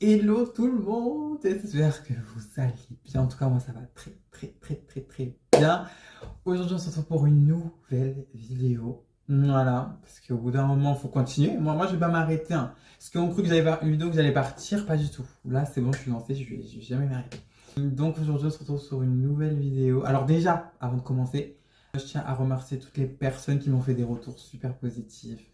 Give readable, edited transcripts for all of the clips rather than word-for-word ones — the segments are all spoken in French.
Hello tout le monde, j'espère que vous allez bien. En tout cas, moi ça va très bien. Aujourd'hui, on se retrouve pour une nouvelle vidéo. Voilà, parce qu'au bout d'un moment, il faut continuer. Moi, je vais pas m'arrêter, hein. Parce qu'on cru que j'allais faire une vidéo, que j'allais partir, pas du tout. Là, c'est bon, je suis lancé, je vais jamais m'arrêter. Donc aujourd'hui, on se retrouve sur une nouvelle vidéo. Alors déjà, avant de commencer, je tiens à remercier toutes les personnes qui m'ont fait des retours super positifs.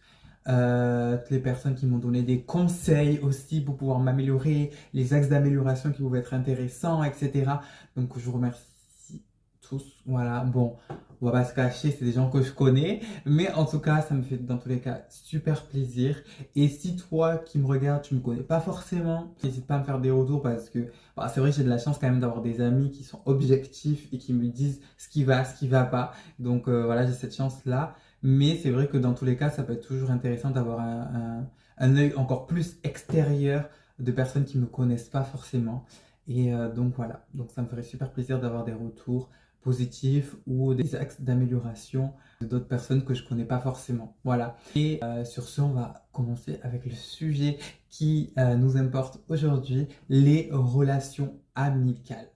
Toutes les personnes qui m'ont donné des conseils aussi pour pouvoir m'améliorer, les axes d'amélioration qui pouvaient être intéressants, etc. Donc je vous remercie tous. Voilà, bon, on va pas se cacher, c'est des gens que je connais, mais en tout cas, ça me fait dans tous les cas super plaisir. Et si toi qui me regardes, tu me connais pas forcément, n'hésite pas à me faire des retours parce que bah, c'est vrai que j'ai de la chance quand même d'avoir des amis qui sont objectifs et qui me disent ce qui va pas. Donc voilà, j'ai cette chance-là. Mais c'est vrai que dans tous les cas, ça peut être toujours intéressant d'avoir un œil encore plus extérieur de personnes qui ne me connaissent pas forcément. Et donc voilà, donc ça me ferait super plaisir d'avoir des retours positifs ou des axes d'amélioration d'autres personnes que je ne connais pas forcément. Voilà. Et sur ce, on va commencer avec le sujet qui nous importe aujourd'hui, les relations amicales.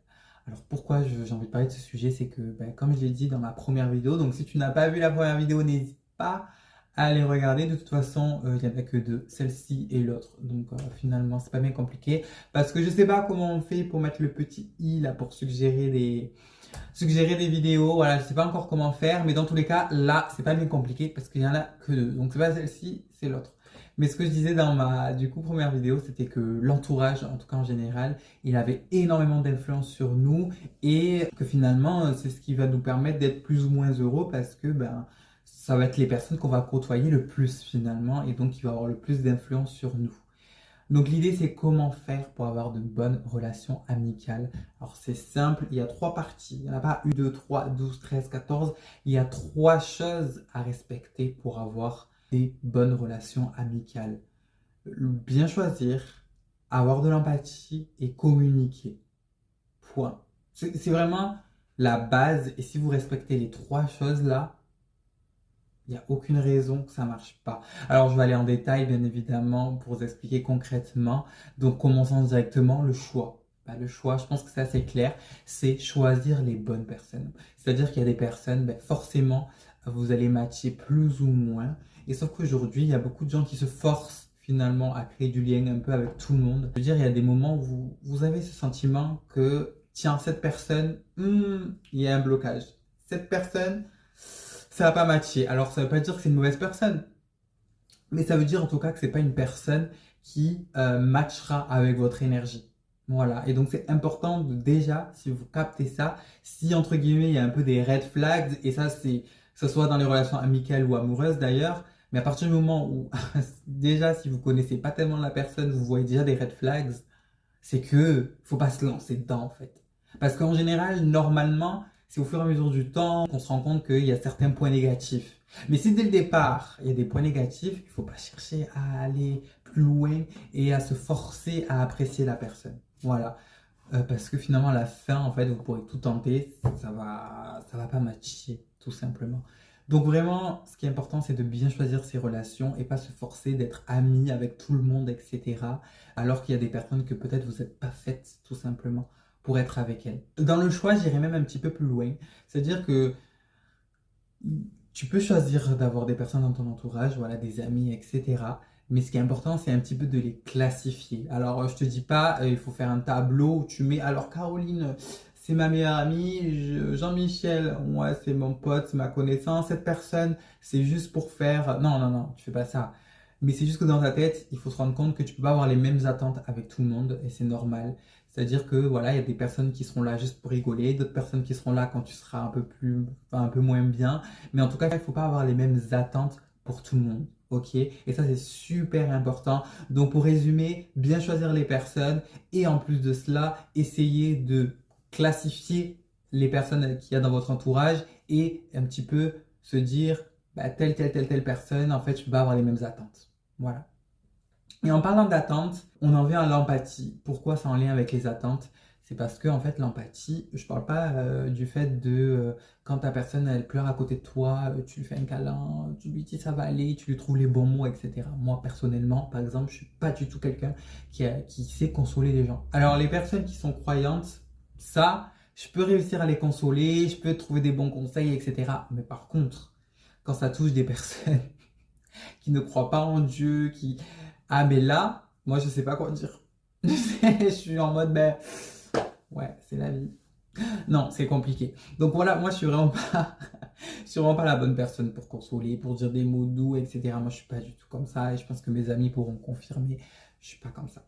Alors pourquoi j'ai envie de parler de ce sujet, c'est que comme je l'ai dit dans ma première vidéo, donc si tu n'as pas vu la première vidéo, n'hésite pas à les regarder. De toute façon, il n'y en a que deux, celle-ci et l'autre. Donc finalement, c'est pas bien compliqué. Parce que je sais pas comment on fait pour mettre le petit i là pour suggérer des vidéos. Voilà, je sais pas encore comment faire, mais dans tous les cas, là, c'est pas bien compliqué parce qu'il y en a que deux. Donc c'est pas celle-ci, c'est l'autre. Mais ce que je disais dans ma du coup première vidéo, c'était que l'entourage, en tout cas en général, il avait énormément d'influence sur nous et que finalement, c'est ce qui va nous permettre d'être plus ou moins heureux parce que ça va être les personnes qu'on va côtoyer le plus finalement et donc qui va avoir le plus d'influence sur nous. Donc l'idée c'est comment faire pour avoir de bonnes relations amicales. Alors c'est simple, il y a trois parties. Il n'y en a pas 1, 2, 3, 12, 13, 14. Il y a trois choses à respecter pour avoir des bonnes relations amicales. Bien choisir, avoir de l'empathie et communiquer. Point. C'est vraiment la base et si vous respectez les trois choses là, il n'y a aucune raison que ça ne marche pas. Alors, je vais aller en détail, bien évidemment, pour vous expliquer concrètement. Donc, commençons directement le choix. Le choix, je pense que c'est assez clair, c'est choisir les bonnes personnes. C'est-à-dire qu'il y a des personnes, forcément, vous allez matcher plus ou moins. Et sauf qu'aujourd'hui, il y a beaucoup de gens qui se forcent finalement à créer du lien un peu avec tout le monde. Je veux dire, il y a des moments où vous avez ce sentiment que, tiens, cette personne, il y a un blocage. Cette personne, ça va pas matcher. Alors, ça veut pas dire que c'est une mauvaise personne, mais ça veut dire en tout cas que c'est pas une personne qui matchera avec votre énergie. Voilà. Et donc, c'est important de déjà, si vous captez ça, si entre guillemets il y a un peu des red flags, et ça, c'est que ce soit dans les relations amicales ou amoureuses d'ailleurs, mais à partir du moment où déjà, si vous connaissez pas tellement la personne, vous voyez déjà des red flags, c'est que faut pas se lancer dedans en fait. Parce qu'en général, normalement, c'est au fur et à mesure du temps qu'on se rend compte qu'il y a certains points négatifs. Mais si dès le départ, il y a des points négatifs, il ne faut pas chercher à aller plus loin et à se forcer à apprécier la personne. Voilà. Parce que finalement, à la fin, en fait, vous pourrez tout tenter, ça va pas matcher, tout simplement. Donc vraiment, ce qui est important, c'est de bien choisir ses relations et pas se forcer d'être ami avec tout le monde, etc. Alors qu'il y a des personnes que peut-être vous n'êtes pas faites, tout simplement, pour être avec elles. Dans le choix, j'irai même un petit peu plus loin. C'est-à-dire que tu peux choisir d'avoir des personnes dans ton entourage, voilà, des amis, etc. Mais ce qui est important, c'est un petit peu de les classifier. Alors, je te dis pas, il faut faire un tableau où tu mets, alors Caroline, c'est ma meilleure amie, Jean-Michel, moi, c'est mon pote, c'est ma connaissance, cette personne, c'est juste pour faire... Non, non, non, tu fais pas ça. Mais c'est juste que dans ta tête, il faut se rendre compte que tu peux pas avoir les mêmes attentes avec tout le monde et c'est normal. C'est-à-dire que voilà, il y a des personnes qui seront là juste pour rigoler, d'autres personnes qui seront là quand tu seras un peu plus, enfin, un peu moins bien. Mais en tout cas, il ne faut pas avoir les mêmes attentes pour tout le monde. Ok? Et ça, c'est super important. Donc, pour résumer, bien choisir les personnes et en plus de cela, essayer de classifier les personnes qu'il y a dans votre entourage et un petit peu se dire, telle personne, en fait, je ne peux pas avoir les mêmes attentes. Voilà. Et en parlant d'attente, on en vient à l'empathie. Pourquoi c'est en lien avec les attentes? C'est parce que, en fait, l'empathie, je parle pas du fait de quand ta personne elle pleure à côté de toi, tu lui fais un câlin, tu lui dis ça va aller, tu lui trouves les bons mots, etc. Moi, personnellement, par exemple, je suis pas du tout quelqu'un qui sait consoler les gens. Alors, les personnes qui sont croyantes, ça, je peux réussir à les consoler, je peux trouver des bons conseils, etc. Mais par contre, quand ça touche des personnes qui ne croient pas en Dieu, qui... Ah, mais là, moi, je sais pas quoi dire. Je suis en mode, ben, ouais, c'est la vie. Non, c'est compliqué. Donc voilà, moi, je suis vraiment pas, je suis vraiment pas la bonne personne pour consoler, pour dire des mots doux, etc. Moi, je suis pas du tout comme ça et je pense que mes amis pourront confirmer. Je suis pas comme ça.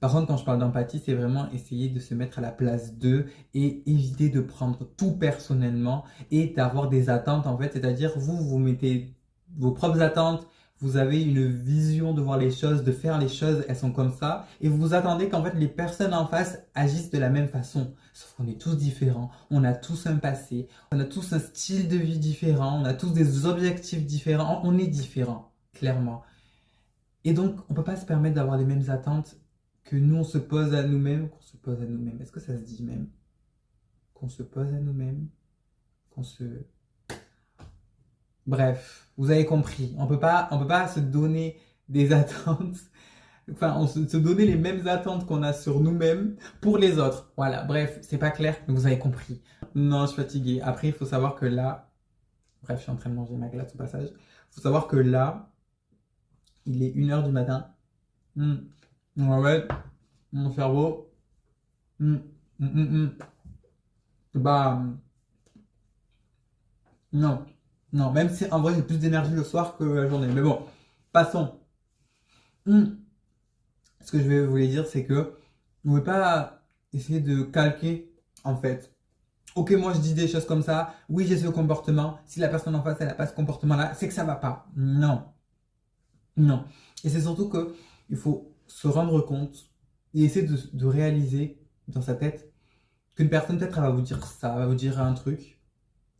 Par contre, quand je parle d'empathie, c'est vraiment essayer de se mettre à la place d'eux et éviter de prendre tout personnellement et d'avoir des attentes en fait. C'est-à-dire, vous mettez vos propres attentes, vous avez une vision de voir les choses, de faire les choses, elles sont comme ça. Et vous vous attendez qu'en fait les personnes en face agissent de la même façon. Sauf qu'on est tous différents, on a tous un passé, on a tous un style de vie différent, on a tous des objectifs différents, on est différents, clairement. Et donc, on ne peut pas se permettre d'avoir les mêmes attentes que nous, on se pose à nous-mêmes, qu'on se pose à nous-mêmes. Est-ce que ça se dit même? Qu'on se pose à nous-mêmes, qu'on se... Bref, vous avez compris. On peut pas se donner des attentes, enfin, se donner les mêmes attentes qu'on a sur nous-mêmes pour les autres. Voilà, bref, c'est pas clair, mais vous avez compris. Non, je suis fatigué. Après, il faut savoir que là, bref, je suis en train de manger ma glace au passage. Il faut savoir que là, il est 1 h du matin. Ouais, mon cerveau. Hmm, hmm, hmm, hmm. Bah, non. Non, même si en vrai j'ai plus d'énergie le soir que la journée. Mais bon, passons. Hmm. Ce que je vais vous dire, c'est que vous ne pouvez pas essayer de calquer, en fait. Ok, moi je dis des choses comme ça. Oui, j'ai ce comportement. Si la personne en face, elle n'a pas ce comportement-là, c'est que ça va pas. Non. Non. Et c'est surtout que il faut se rendre compte et essayer de réaliser dans sa tête qu'une personne, peut-être, elle va vous dire ça, elle va vous dire un truc.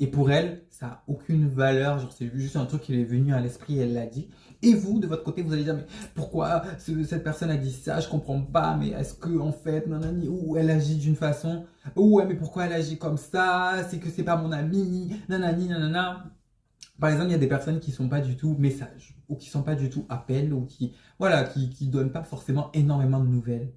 Et pour elle, ça n'a aucune valeur. Genre, c'est juste un truc qui est venu à l'esprit et elle l'a dit. Et vous, de votre côté, vous allez dire, mais pourquoi cette personne a dit ça? Je comprends pas. Mais est-ce que, en fait, nanani, ou elle agit d'une façon, ou ouais, mais pourquoi elle agit comme ça? C'est que c'est pas mon ami, nanani, nanana. Par exemple, il y a des personnes qui sont pas du tout messages, ou qui sont pas du tout appels, ou qui, voilà, qui donnent pas forcément énormément de nouvelles.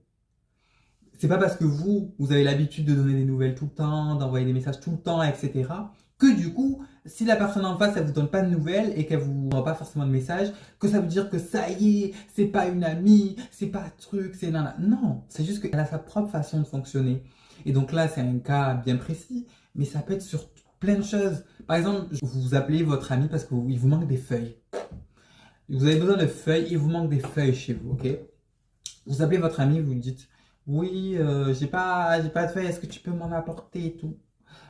C'est pas parce que vous avez l'habitude de donner des nouvelles tout le temps, d'envoyer des messages tout le temps, etc., que du coup, si la personne en face, elle vous donne pas de nouvelles et qu'elle vous envoie pas forcément de messages, que ça veut dire que ça y est, c'est pas une amie, c'est pas un truc, c'est nana. Non, c'est juste qu'elle a sa propre façon de fonctionner. Et donc là, c'est un cas bien précis, mais ça peut être sur plein de choses. Par exemple, vous appelez votre ami parce qu'il vous manque des feuilles. Vous avez besoin de feuilles, il vous manque des feuilles chez vous, ok? Vous appelez votre ami, vous lui dites, oui, j'ai pas de feuilles, est-ce que tu peux m'en apporter et tout?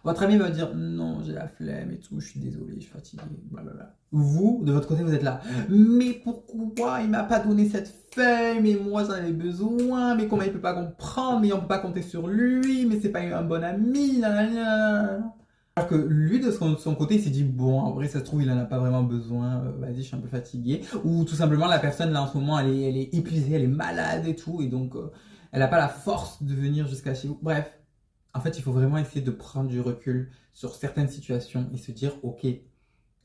Votre ami va dire, non, j'ai la flemme et tout, je suis désolé, je suis fatigué, blablabla. Vous, de votre côté, vous êtes là, mais pourquoi il m'a pas donné cette feuille, mais moi j'en avais besoin, mais comment il peut pas comprendre, mais on peut pas compter sur lui, mais c'est pas un bon ami, nanana. Alors que lui, de son côté, il s'est dit, bon, en vrai, ça se trouve, il en a pas vraiment besoin, vas-y, je suis un peu fatigué. Ou tout simplement, la personne, là, en ce moment, elle est épuisée, elle est malade et tout, et donc, elle n'a pas la force de venir jusqu'à chez vous. Bref, en fait, il faut vraiment essayer de prendre du recul sur certaines situations et se dire, ok,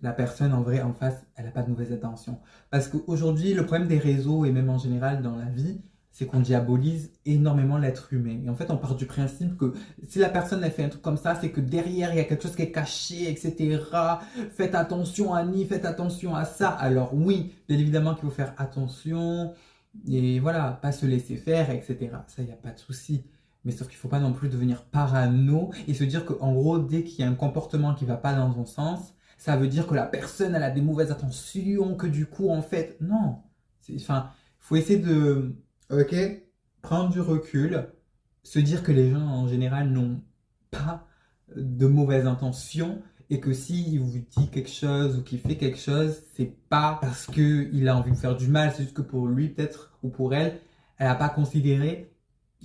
la personne, en vrai, en face, elle n'a pas de mauvaises intentions. Parce qu'aujourd'hui, le problème des réseaux, et même en général dans la vie, c'est qu'on diabolise énormément l'être humain. Et en fait, on part du principe que si la personne a fait un truc comme ça, c'est que derrière, il y a quelque chose qui est caché, etc. Faites attention à ni, faites attention à ça. Alors oui, bien évidemment qu'il faut faire attention et voilà, pas se laisser faire, etc. Ça, il n'y a pas de souci. Mais sauf qu'il ne faut pas non plus devenir parano et se dire qu'en gros, dès qu'il y a un comportement qui ne va pas dans ton sens, ça veut dire que la personne, elle a des mauvaises intentions, que du coup, en fait, non. Enfin, il faut essayer de... Ok, prendre du recul, se dire que les gens en général n'ont pas de mauvaises intentions et que s'il vous dit quelque chose ou qu'il fait quelque chose, c'est pas parce qu'il a envie de faire du mal, c'est juste que pour lui peut-être ou pour elle, elle n'a pas considéré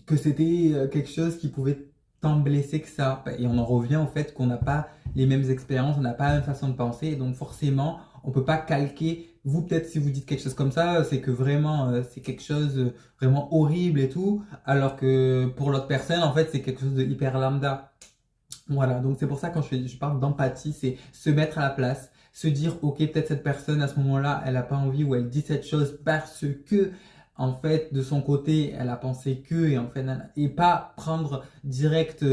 que c'était quelque chose qui pouvait tant blesser que ça. Et on en revient au fait qu'on n'a pas les mêmes expériences, on n'a pas la même façon de penser et donc forcément on peut pas calquer vous, peut-être, si vous dites quelque chose comme ça, c'est que vraiment, c'est quelque chose vraiment horrible et tout, alors que pour l'autre personne, en fait, c'est quelque chose de hyper lambda. Voilà, donc c'est pour ça quand je parle d'empathie, c'est se mettre à la place, se dire, ok, peut-être cette personne à ce moment-là, elle n'a pas envie ou elle dit cette chose parce que, en fait, de son côté, elle a pensé que, et en fait, et pas prendre direct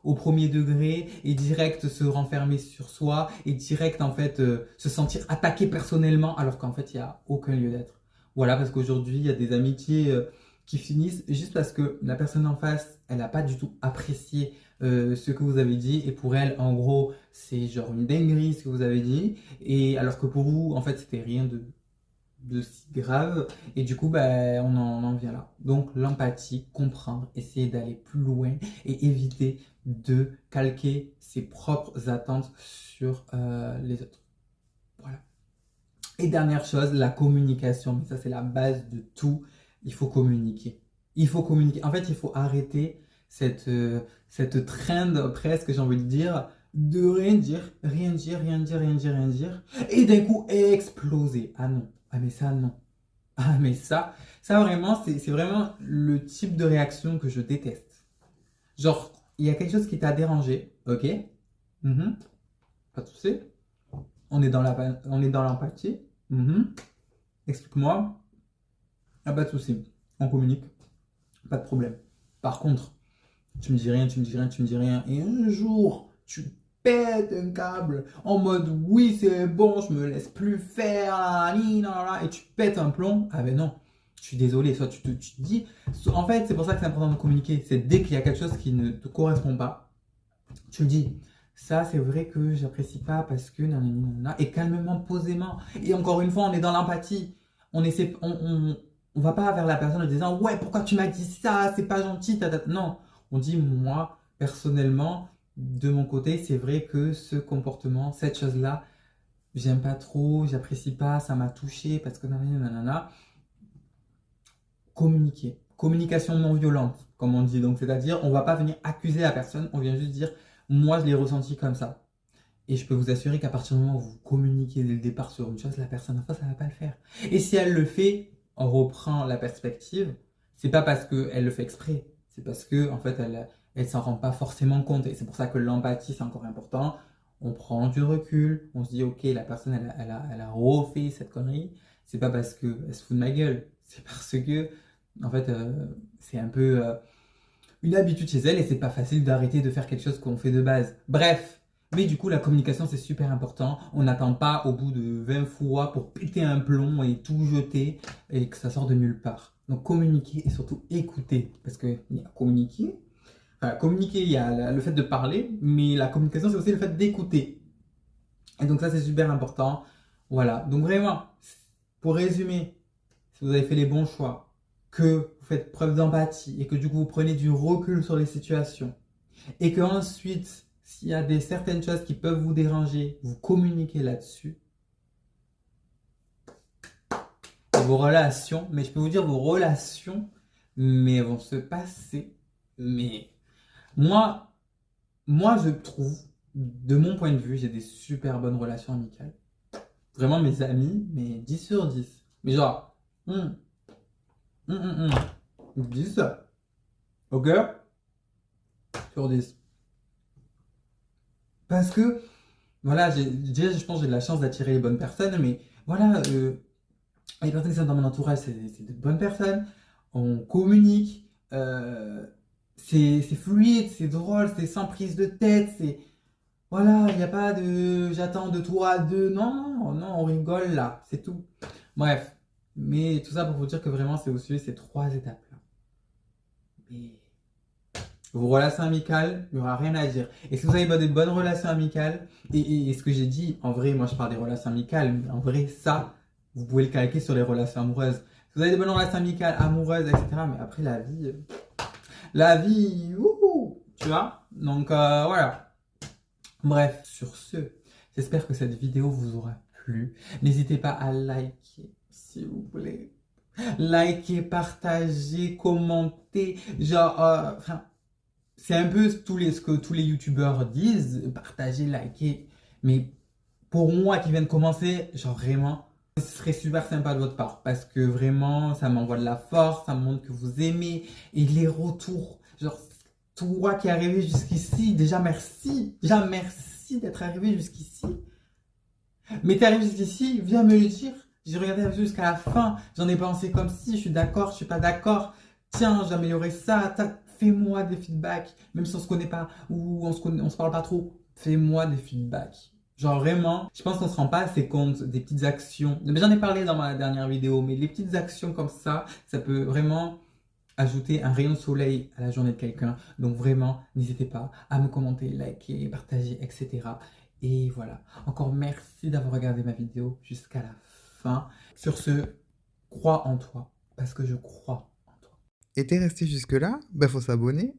au premier degré et direct se renfermer sur soi et direct, en fait, se sentir attaqué personnellement alors qu'en fait, il n'y a aucun lieu d'être. Voilà, parce qu'aujourd'hui, il y a des amitiés qui finissent juste parce que la personne en face, elle n'a pas du tout apprécié ce que vous avez dit et pour elle en gros c'est genre une dinguerie ce que vous avez dit et alors que pour vous en fait c'était rien de si grave et du coup bah, on en vient là. Donc l'empathie, comprendre, essayer d'aller plus loin et éviter de calquer ses propres attentes sur les autres. Voilà. Et dernière chose, la communication. Mais ça, c'est la base de tout. Il faut communiquer. Il faut communiquer. En fait, il faut arrêter cette trend presque, j'ai envie de dire, de rien dire, rien dire, rien dire, rien dire, rien dire. Et d'un coup, exploser. Ah non. Ah mais ça, non. Ah mais ça vraiment, c'est vraiment le type de réaction que je déteste. Genre, il y a quelque chose qui t'a dérangé, ok? Mhm. Pas de souci. On est dans l'empathie. Mhm. Explique-moi. Ah, pas de souci. On communique. Pas de problème. Par contre, tu me dis rien, tu me dis rien, tu me dis rien. Et un jour, tu pètes un câble en mode oui, c'est bon, je me laisse plus faire. Et tu pètes un plomb. Ah ben non. Je suis désolé. Soit tu te dis. En fait, c'est pour ça que c'est important de communiquer. C'est dès qu'il y a quelque chose qui ne te correspond pas, tu le dis. Ça, c'est vrai que j'apprécie pas parce que nanana, et calmement, posément. Et encore une fois, on est dans l'empathie. On essaie, on va pas vers la personne en disant ouais, pourquoi tu m'as dit ça, c'est pas gentil. Non, on dit moi, personnellement, de mon côté, c'est vrai que ce comportement, cette chose-là, j'aime pas trop, j'apprécie pas, ça m'a touché parce que nanana. Communiquer. Communication non violente, comme on dit. Donc, c'est-à-dire, on va pas venir accuser la personne, on vient juste dire moi, je l'ai ressenti comme ça. Et je peux vous assurer qu'à partir du moment où vous communiquez dès le départ sur une chose, la personne en face, elle va pas le faire. Et si elle le fait, on reprend la perspective. C'est pas parce qu'elle le fait exprès. C'est parce que, en fait, elle s'en rend pas forcément compte. Et c'est pour ça que l'empathie, c'est encore important. On prend du recul. On se dit, ok, la personne, elle a refait cette connerie. C'est pas parce qu'elle se fout de ma gueule. C'est parce que, en fait, c'est un peu une habitude chez elle et c'est pas facile d'arrêter de faire quelque chose qu'on fait de base. Bref, mais du coup la communication c'est super important. On n'attend pas au bout de 20 fois pour péter un plomb et tout jeter et que ça sort de nulle part. Donc communiquer et surtout écouter parce que il y a communiquer, enfin communiquer il y a le fait de parler, mais la communication c'est aussi le fait d'écouter. Et donc ça c'est super important. Voilà, donc vraiment pour résumer, si vous avez fait les bons choix, que vous faites preuve d'empathie et que du coup vous prenez du recul sur les situations et que ensuite s'il y a certaines choses qui peuvent vous déranger, vous communiquez là-dessus. Et vos relations, mais je peux vous dire vos relations, mais vont se passer. Mais moi, moi je trouve, de mon point de vue, j'ai des super bonnes relations amicales. Vraiment mes amis, mais 10 sur 10. Mais genre, 10, ok? Sur 10. Parce que, voilà, déjà, je pense que j'ai de la chance d'attirer les bonnes personnes, mais voilà, les personnes qui sont dans mon entourage, c'est de bonnes personnes. On communique, c'est fluide, c'est drôle, c'est sans prise de tête, c'est. Voilà, il n'y a pas de j'attends de toi de. Non, non, on rigole là, c'est tout. Bref, mais tout ça pour vous dire que vraiment, c'est aussi ces trois étapes-là. Mais vos relations amicales, il n'y aura rien à dire. Et si vous avez des bonnes relations amicales, et ce que j'ai dit, en vrai, moi je parle des relations amicales, mais en vrai, ça, vous pouvez le calquer sur les relations amoureuses. Si vous avez des bonnes relations amicales, amoureuses, etc., mais après la vie, wouhou, tu vois. Donc voilà. Bref, sur ce, j'espère que cette vidéo vous aura plu. N'hésitez pas à liker, s'il vous plaît. Liker, partager, commenter, genre, enfin c'est un peu ce que tous les youtubeurs disent, partager, liker. Mais pour moi qui viens de commencer, genre vraiment, Ce serait super sympa de votre part parce que vraiment, ça m'envoie de la force, ça me montre que vous aimez et les retours. Genre, toi qui es arrivé jusqu'ici, déjà merci. Déjà merci d'être arrivé jusqu'ici. Mais t'es arrivé jusqu'ici, viens me le dire. J'ai regardé la vidéo jusqu'à la fin. J'en ai pensé comme si, je suis d'accord, je suis pas d'accord. Tiens, j'ai amélioré ça. Fais-moi des feedbacks. Même si on se connaît pas ou on se parle pas trop. Fais-moi des feedbacks. Genre vraiment, je pense qu'on se rend pas assez compte des petites actions. Mais j'en ai parlé dans ma dernière vidéo, mais les petites actions comme ça peut vraiment ajouter un rayon de soleil à la journée de quelqu'un. Donc vraiment, n'hésitez pas à me commenter, liker, partager, etc. Et voilà. Encore merci d'avoir regardé ma vidéo jusqu'à la fin. Sur ce, crois en toi, parce que je crois en toi. Et t'es resté jusque-là? Bah faut s'abonner.